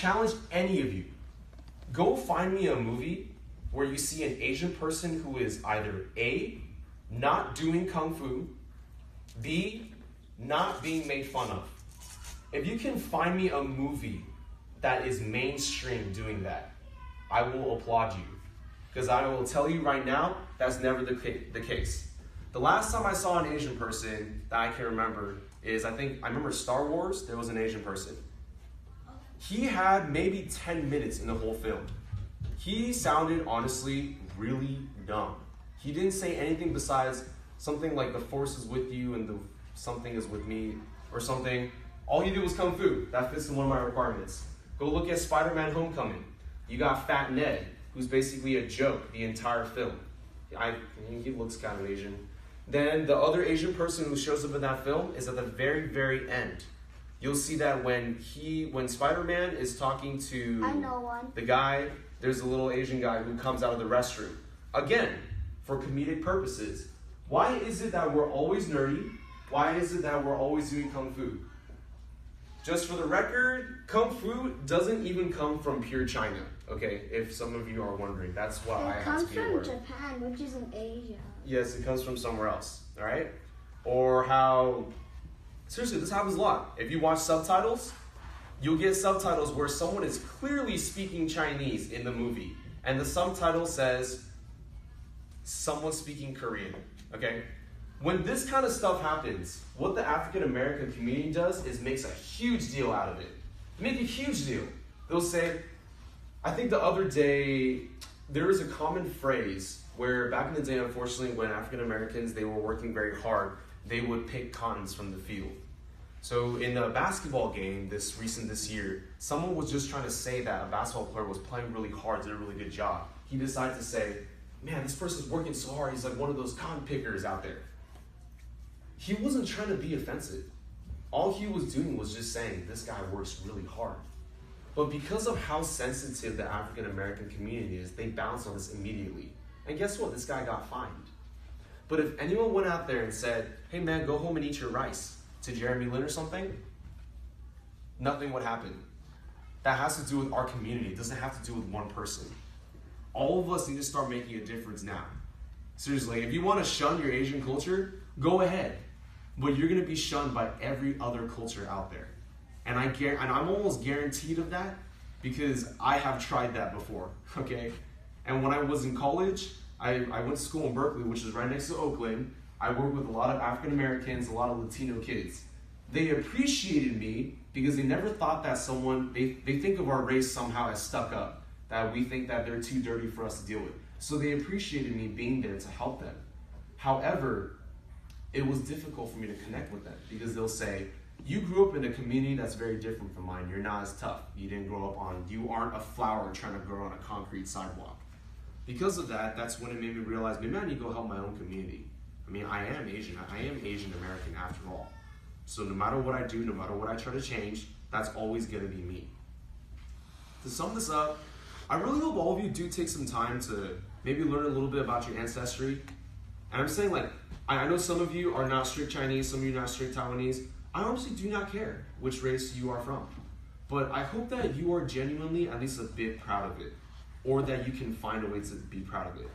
Challenge any of you. Go find me a movie where you see an Asian person who is either A, not doing Kung Fu, B, not being made fun of. If you can find me a movie that is mainstream doing that, I will applaud you. Because I will tell you right now, that's never the case. The last time I saw an Asian person that I can remember is, I remember Star Wars, there was an Asian person. He had maybe 10 minutes in the whole film. He sounded, honestly, really dumb. He didn't say anything besides something like the force is with you and the something is with me or something. All he did was Kung Fu. That fits in one of my requirements. Go look at Spider-Man Homecoming. You got Fat Ned, who's basically a joke the entire film. He looks kind of Asian. Then the other Asian person who shows up in that film is at the very, very end. You'll see that when Spider-Man is talking to the guy, there's a little Asian guy who comes out of the restroom. Again, for comedic purposes. Why is it that we're always nerdy? Why is it that we're always doing Kung Fu? Just for the record, Kung Fu doesn't even come from pure China, okay? If some of you are wondering, that's why I have to be aware. It comes from Japan, which is in Asia. Yes, it comes from somewhere else, all right? Or how, seriously, this happens a lot. If you watch subtitles, you'll get subtitles where someone is clearly speaking Chinese in the movie, and the subtitle says, someone speaking Korean, okay? When this kind of stuff happens, what the African American community does is makes a huge deal out of it. Make a huge deal. They'll say, I think the other day, there was a common phrase where back in the day, unfortunately, when African Americans, they were working very hard, they would pick cottons from the field. So in a basketball game this year, someone was just trying to say that a basketball player was playing really hard, did a really good job. He decided to say, man, this person's working so hard, he's like one of those cotton pickers out there. He wasn't trying to be offensive. All he was doing was just saying, this guy works really hard. But because of how sensitive the African American community is, they bounce on this immediately. And guess what? This guy got fined. But if anyone went out there and said, hey man, go home and eat your rice to Jeremy Lin or something, nothing would happen. That has to do with our community. It doesn't have to do with one person. All of us need to start making a difference now. Seriously, if you want to shun your Asian culture, go ahead. But you're going to be shunned by every other culture out there. And I'm almost guaranteed of that because I have tried that before, okay? And when I was in college, I went to school in Berkeley, which is right next to Oakland. I worked with a lot of African Americans, a lot of Latino kids. They appreciated me because they never thought that they think of our race somehow as stuck up, that we think that they're too dirty for us to deal with. So they appreciated me being there to help them. However, it was difficult for me to connect with them because they'll say, you grew up in a community that's very different from mine. You're not as tough. You aren't a flower trying to grow on a concrete sidewalk. Because of that, that's when it made me realize, maybe I need to go help my own community. I mean, I am Asian. I am Asian American after all. So no matter what I do, no matter what I try to change, that's always gonna be me. To sum this up, I really hope all of you do take some time to maybe learn a little bit about your ancestry. And I'm saying, like, I know some of you are not strict Chinese, some of you are not strict Taiwanese. I honestly do not care which race you are from. But I hope that you are genuinely at least a bit proud of it, or that you can find a way to be proud of it.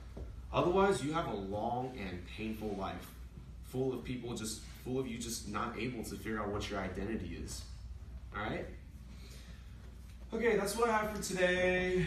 Otherwise, you have a long and painful life, full of you just not able to figure out what your identity is. All right? Okay, that's what I have for today.